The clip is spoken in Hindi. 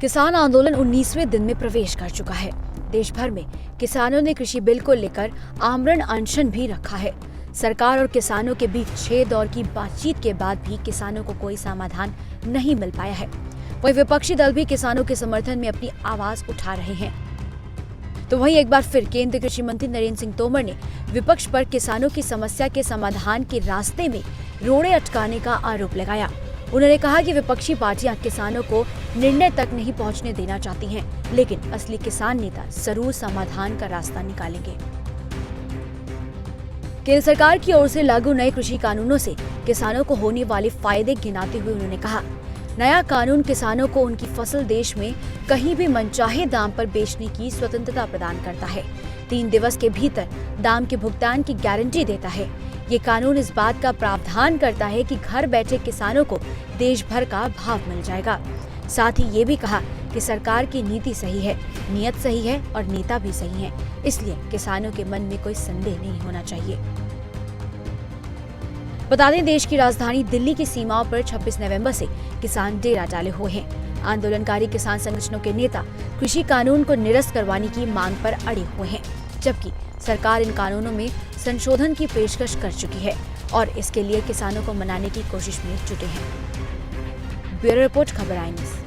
किसान आंदोलन 19वें दिन में प्रवेश कर चुका है। देश भर में किसानों ने कृषि बिल को लेकर आमरण अनशन भी रखा है। सरकार और किसानों के बीच 6 दौर की बातचीत के बाद भी किसानों को कोई समाधान नहीं मिल पाया है। वहीं विपक्षी दल भी किसानों के समर्थन में अपनी आवाज उठा रहे हैं। तो वहीं एक बार फिर केंद्रीय कृषि मंत्री नरेंद्र सिंह तोमर ने विपक्ष पर किसानों की समस्या के समाधान के रास्ते में रोड़े अटकाने का आरोप लगाया। उन्होंने कहा कि विपक्षी पार्टियां किसानों को निर्णय तक नहीं पहुंचने देना चाहती हैं, लेकिन असली किसान नेता जरूर समाधान का रास्ता निकालेंगे। केंद्र सरकार की ओर से लागू नए कृषि कानूनों से किसानों को होने वाले फायदे गिनाते हुए उन्होंने कहा, नया कानून किसानों को उनकी फसल देश में कहीं भी मनचाहे दाम पर बेचने की स्वतंत्रता प्रदान करता है। 3 दिवस के भीतर दाम के भुगतान की गारंटी देता है। ये कानून इस बात का प्रावधान करता है कि घर बैठे किसानों को देश भर का भाव मिल जाएगा। साथ ही ये भी कहा कि सरकार की नीति सही है, नियत सही है और नेता भी सही है, इसलिए किसानों के मन में कोई संदेह नहीं होना चाहिए। बता दें, देश की राजधानी दिल्ली की सीमाओं पर 26 नवंबर से किसान डेरा डाले हुए हैं। आंदोलनकारी किसान संगठनों के नेता कृषि कानून को निरस्त करवाने की मांग पर अड़े हुए हैं, जबकि सरकार इन कानूनों में संशोधन की पेशकश कर चुकी है और इसके लिए किसानों को मनाने की कोशिश में जुटे हैं। ब्यूरो रिपोर्ट, खबर आई न्यूज़।